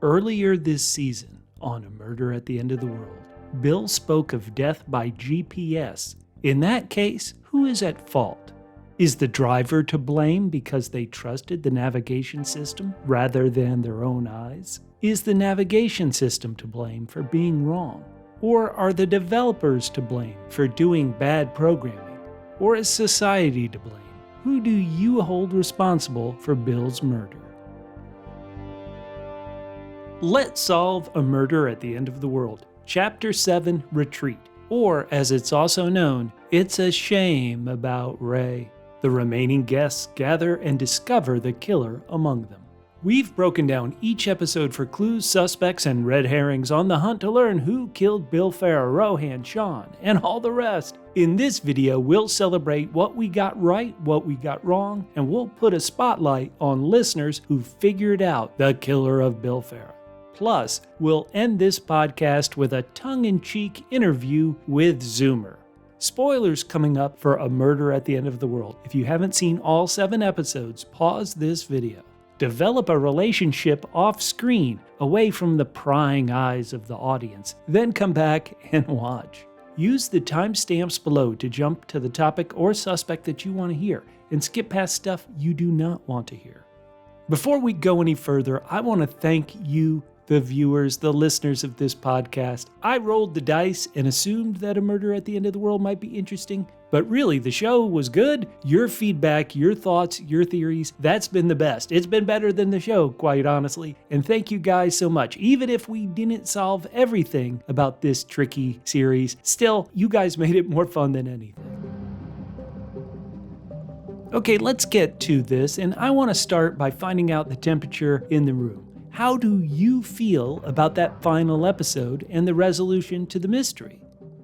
Earlier this season, on A Murder at the End of the World, Bill spoke of death by GPS. In that case, who is at fault? Is the driver to blame because they trusted the navigation system rather than their own eyes? Is the navigation system to blame for being wrong? Or are the developers to blame for doing bad programming? Or is society to blame? Who do you hold responsible for Bill's murder? Let's solve A Murder at the End of the World, Chapter 7, Retreat, or as it's also known, It's a Shame About Ray. The remaining guests gather and discover the killer among them. We've broken down each episode for clues, suspects, and red herrings on the hunt to learn who killed Bill Farrar, Rohan, Sean, and all the rest. In this video, we'll celebrate what we got right, what we got wrong, and we'll put a spotlight on listeners who figured out the killer of Bill Farrar. Plus, we'll end this podcast with a tongue-in-cheek interview with Zoomer. Spoilers coming up for A Murder at the End of the World. If you haven't seen all 7 episodes, pause this video. Develop a relationship off-screen, away from the prying eyes of the audience. Then come back and watch. Use the timestamps below to jump to the topic or suspect that you want to hear, and skip past stuff you do not want to hear. Before we go any further, I want to thank you, the viewers, the listeners of this podcast. I rolled the dice and assumed that A Murder at the End of the World might be interesting, but really the show was good. Your feedback, your thoughts, your theories, that's been the best. It's been better than the show, quite honestly. And thank you guys so much. Even if we didn't solve everything about this tricky series, still, you guys made it more fun than anything. Okay, let's get to this, and I want to start by finding out the temperature in the room. How do you feel about that final episode and the resolution to the mystery?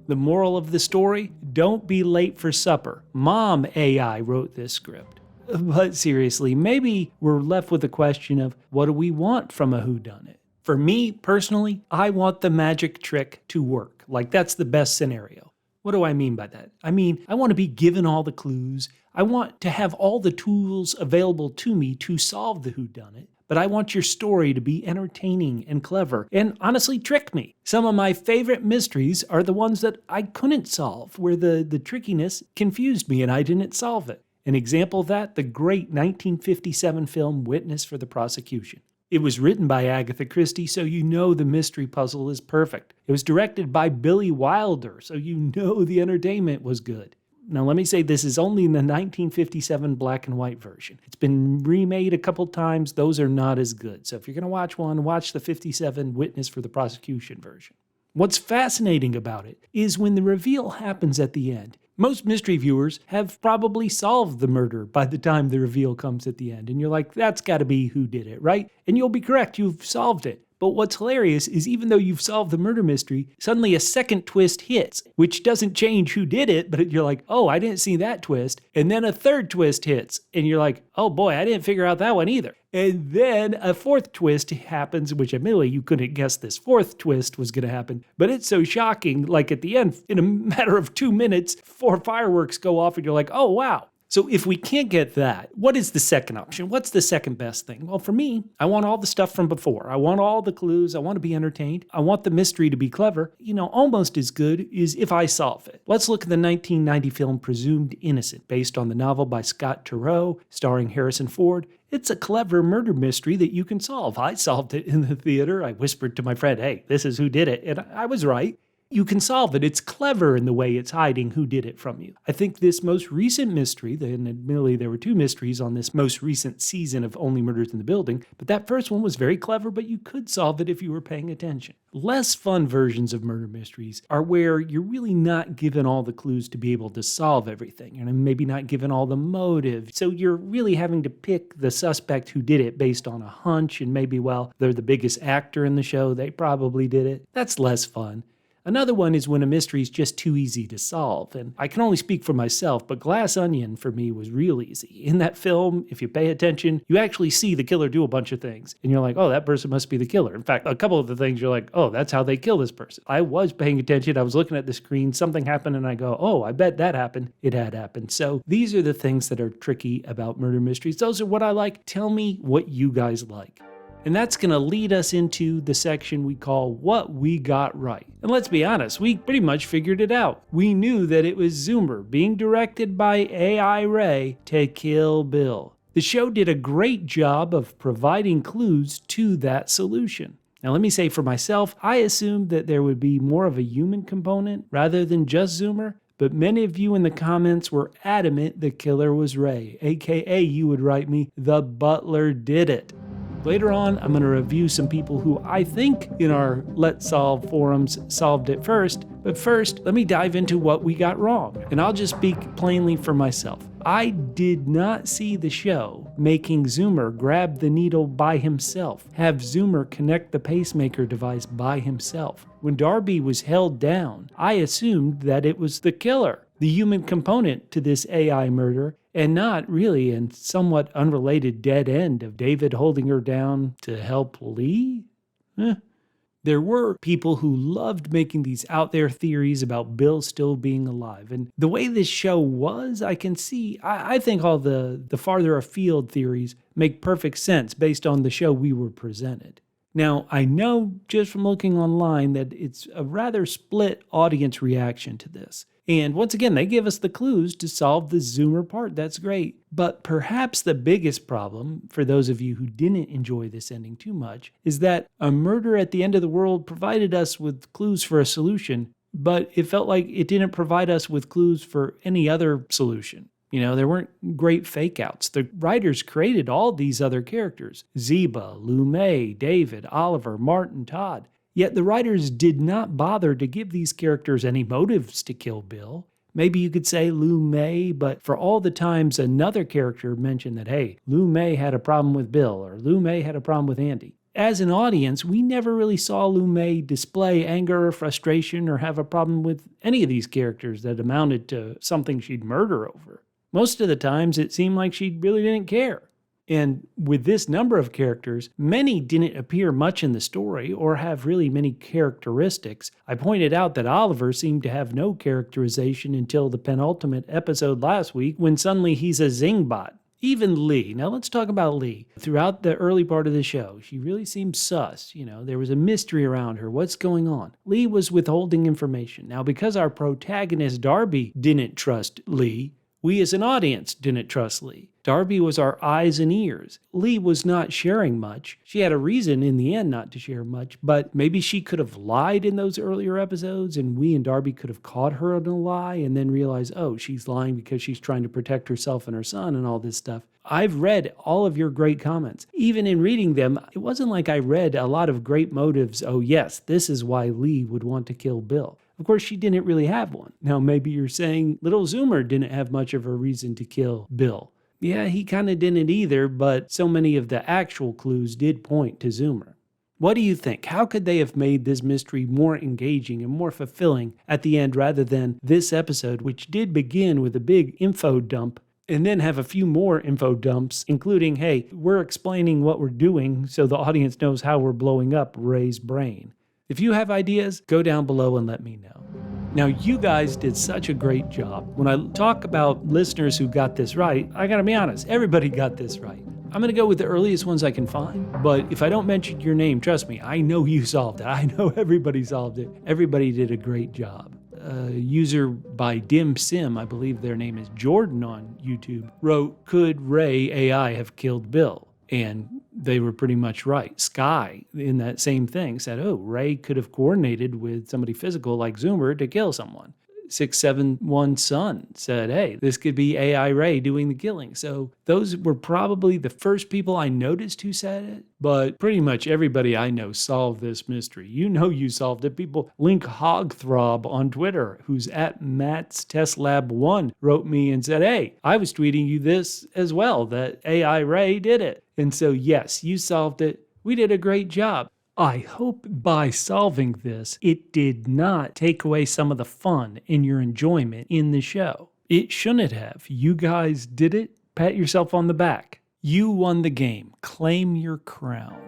The moral of the story? Don't be late for supper. Mom AI wrote this script. But seriously, maybe we're left with the question of, what do we want from a whodunit? For me, personally, I want the magic trick to work. Like, that's the best scenario. What do I mean by that? I mean, I want to be given all the clues. I want to have all the tools available to me to solve the whodunit. But I want your story to be entertaining and clever and honestly trick me. Some of my favorite mysteries are the ones that I couldn't solve, where the trickiness confused me and I didn't solve it. An example of that, the great 1957 film Witness for the Prosecution. It was written by Agatha Christie, so you know the mystery puzzle is perfect. It was directed by Billy Wilder, so you know the entertainment was good. Now, let me say this is only in the 1957 black and white version. It's been remade a couple times. Those are not as good. So if you're going to watch one, watch the 57 Witness for the Prosecution version. What's fascinating about it is when the reveal happens at the end. Most mystery viewers have probably solved the murder by the time the reveal comes at the end. And you're like, that's got to be who did it, right? And you'll be correct. You've solved it. But what's hilarious is even though you've solved the murder mystery, suddenly a second twist hits, which doesn't change who did it, but you're like, oh, I didn't see that twist. And then a third twist hits, and you're like, oh boy, I didn't figure out that one either. And then a fourth twist happens, which admittedly you couldn't guess this fourth twist was going to happen. But it's so shocking, like at the end, in a matter of 2 minutes, 4 fireworks go off, and you're like, oh wow. So if we can't get that, what is the second option? What's the second best thing? Well, for me, I want all the stuff from before. I want all the clues. I want to be entertained. I want the mystery to be clever. You know, almost as good is if I solve it. Let's look at the 1990 film Presumed Innocent, based on the novel by Scott Turow, starring Harrison Ford. It's a clever murder mystery that you can solve. I solved it in the theater. I whispered to my friend, hey, this is who did it. And I was right. You can solve it. It's clever in the way it's hiding who did it from you. I think this most recent mystery, and admittedly there were 2 mysteries on this most recent season of Only Murders in the Building, but that first one was very clever, but you could solve it if you were paying attention. Less fun versions of murder mysteries are where you're really not given all the clues to be able to solve everything, and maybe not given all the motive. So you're really having to pick the suspect who did it based on a hunch, and maybe, well, they're the biggest actor in the show, they probably did it. That's less fun. Another one is when a mystery is just too easy to solve, and I can only speak for myself, but Glass Onion for me was real easy. In that film, if you pay attention, you actually see the killer do a bunch of things, and you're like, oh, that person must be the killer. In fact, a couple of the things you're like, oh, that's how they kill this person. I was paying attention, I was looking at the screen, something happened, and I go, oh, I bet that happened. It had happened. So these are the things that are tricky about murder mysteries. Those are what I like. Tell me what you guys like. And that's going to lead us into the section we call What We Got Right. And let's be honest, we pretty much figured it out. We knew that it was Zoomer being directed by AI Ray to kill Bill. The show did a great job of providing clues to that solution. Now, let me say for myself, I assumed that there would be more of a human component rather than just Zoomer, but many of you in the comments were adamant the killer was Ray, aka you would write me, the butler did it. Later on, I'm going to review some people who I think in our Let's Solve forums solved it first, but first, let me dive into what we got wrong, and I'll just speak plainly for myself. I did not see the show making Zoomer grab the needle by himself, have Zoomer connect the pacemaker device by himself. When Darby was held down, I assumed that it was the killer, the human component to this AI murder, and not really a somewhat unrelated dead end of David holding her down to help Lee? There were people who loved making these out there theories about Bill still being alive. And the way this show was, I can see, I think all the farther afield theories make perfect sense based on the show we were presented. Now, I know just from looking online that it's a rather split audience reaction to this. And once again, they give us the clues to solve the Zoomer part. That's great. But perhaps the biggest problem, for those of you who didn't enjoy this ending too much, is that a murder at the end of the world provided us with clues for a solution, but it felt like it didn't provide us with clues for any other solution. You know, there weren't great fake outs. The writers created all these other characters: Zeba, Lou May, David, Oliver, Martin, Todd. Yet the writers did not bother to give these characters any motives to kill Bill. Maybe you could say Lou May, but for all the times another character mentioned that, hey, Lou May had a problem with Bill, or Lou May had a problem with Andy. As an audience, we never really saw Lou May display anger or frustration or have a problem with any of these characters that amounted to something she'd murder over. Most of the times, it seemed like she really didn't care. And with this number of characters, many didn't appear much in the story or have really many characteristics. I pointed out that Oliver seemed to have no characterization until the penultimate episode last week when suddenly he's a Zingbot. Even Lee. Now let's talk about Lee. Throughout the early part of the show, she really seemed sus. You know, there was a mystery around her. What's going on? Lee was withholding information. Now, because our protagonist Darby didn't trust Lee, we as an audience didn't trust Lee. Darby was our eyes and ears. Lee was not sharing much. She had a reason in the end not to share much, but maybe she could have lied in those earlier episodes and we and Darby could have caught her in a lie and then realized, oh, she's lying because she's trying to protect herself and her son and all this stuff. I've read all of your great comments. Even in reading them, it wasn't like I read a lot of great motives. Oh yes, this is why Lee would want to kill Bill. Of course, she didn't really have one. Now, maybe you're saying little Zoomer didn't have much of a reason to kill Bill. Yeah, he kind of didn't either, but so many of the actual clues did point to Zoomer. What do you think? How could they have made this mystery more engaging and more fulfilling at the end rather than this episode, which did begin with a big info dump and then have a few more info dumps, including, hey, we're explaining what we're doing so the audience knows how we're blowing up Ray's brain. If you have ideas, go down below and let me know. Now, you guys did such a great job. When I talk about listeners who got this right, I gotta be honest, everybody got this right. I'm gonna go with the earliest ones I can find, but if I don't mention your name, trust me, I know you solved it. I know everybody solved it. Everybody did a great job. User by Dim Sim, I believe their name is Jordan on YouTube, wrote, could Ray AI have killed Bill? And they were pretty much right. Sky, in that same thing, said, oh, Ray could have coordinated with somebody physical like Zoomer to kill someone. 671 Sun said, hey, this could be AI Ray doing the killing. So those were probably the first people I noticed who said it, but pretty much everybody I know solved this mystery. You know you solved it. People, Link Hogthrob on Twitter, who's at Matt's Test Lab 1, wrote me and said, hey, I was tweeting you this as well, that AI Ray did it. And so yes, you solved it. We did a great job. I hope by solving this, it did not take away some of the fun and your enjoyment in the show. It shouldn't have. You guys did it. Pat yourself on the back. You won the game. Claim your crown.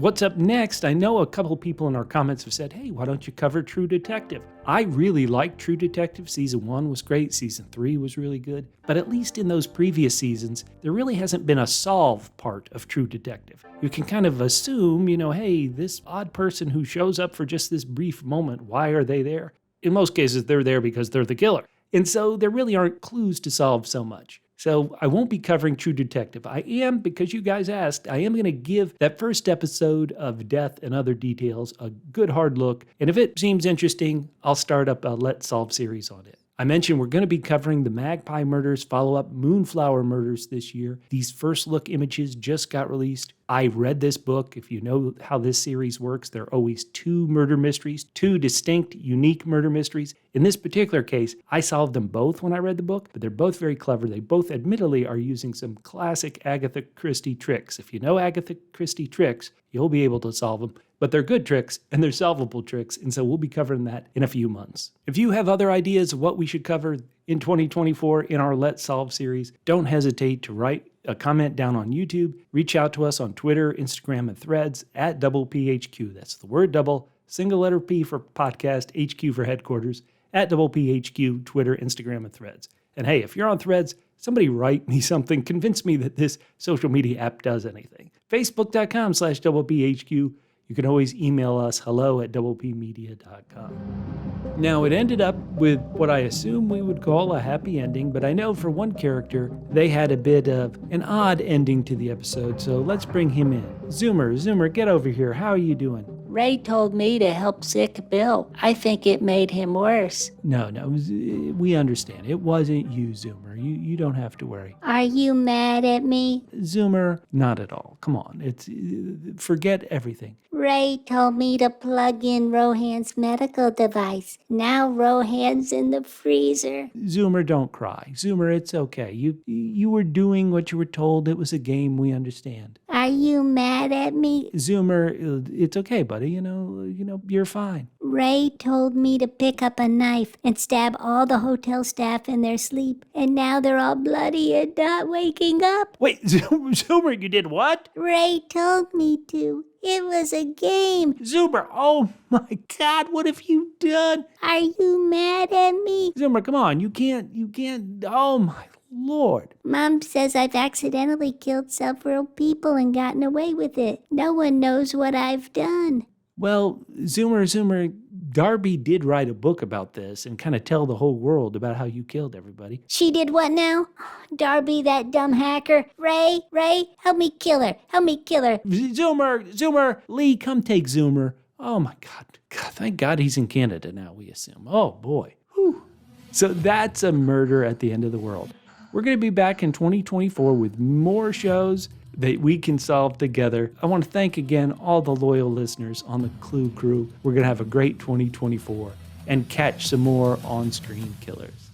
What's up next? I know a couple people in our comments have said, hey, why don't you cover True Detective? I really liked True Detective. Season 1 was great. Season 3 was really good. But at least in those previous seasons, there really hasn't been a solve part of True Detective. You can kind of assume, hey, this odd person who shows up for just this brief moment, why are they there? In most cases, they're there because they're the killer. And so there really aren't clues to solve so much. So I won't be covering True Detective. I am, because you guys asked, I am going to give that first episode of Death and Other Details a good hard look. And if it seems interesting, I'll start up a Let's Solve series on it. I mentioned we're going to be covering the Magpie Murders follow-up Moonflower Murders this year. These first look images just got released. I read this book. If you know how this series works, there are always 2 murder mysteries, 2 distinct, unique murder mysteries. In this particular case, I solved them both when I read the book, but they're both very clever. They both admittedly are using some classic Agatha Christie tricks. If you know Agatha Christie tricks, you'll be able to solve them. But they're good tricks, and they're solvable tricks, and so we'll be covering that in a few months. If you have other ideas of what we should cover in 2024 in our Let's Solve series, don't hesitate to write a comment down on YouTube. Reach out to us on Twitter, Instagram, and Threads at PHQ. That's the word double, single letter P for podcast, HQ for headquarters, at PHQ, Twitter, Instagram, and Threads. And hey, if you're on Threads, somebody write me something. Convince me that this social media app does anything. Facebook.com/PHQ. You can always email us hello@pmedia.com. Now, it ended up with what I assume we would call a happy ending, but I know for one character, they had a bit of an odd ending to the episode, so let's bring him in. Zoomer, get over here. How are you doing? Ray told me to help sick Bill. I think it made him worse. No, we understand. It wasn't you, Zoomer. You don't have to worry. Are you mad at me? Zoomer, not at all. Come on, forget everything. Ray told me to plug in Rohan's medical device. Now Rohan's in the freezer. Zoomer, don't cry. Zoomer, it's okay. You were doing what you were told. It was a game. We understand. Are you mad at me? Zoomer, it's okay, buddy. You're fine. Ray told me to pick up a knife and stab all the hotel staff in their sleep. And now they're all bloody and not waking up. Wait, Zoomer, you did what? Ray told me to. It was a game. Zoomer, oh my God, what have you done? Are you mad at me? Zoomer, come on, you can't, oh my Lord. Mom says I've accidentally killed several people and gotten away with it. No one knows what I've done. Well, Zoomer, Darby did write a book about this and kind of tell the whole world about how you killed everybody. She did what now? Darby, that dumb hacker. Ray, help me kill her. Zoomer, Lee, come take Zoomer. Oh my God, thank God he's in Canada now, we assume. Oh boy. Whew. So that's a murder at the end of the world. We're going to be back in 2024 with more shows that we can solve together. I want to thank again all the loyal listeners on the Clue crew. We're going to have a great 2024 and catch some more on-screen killers.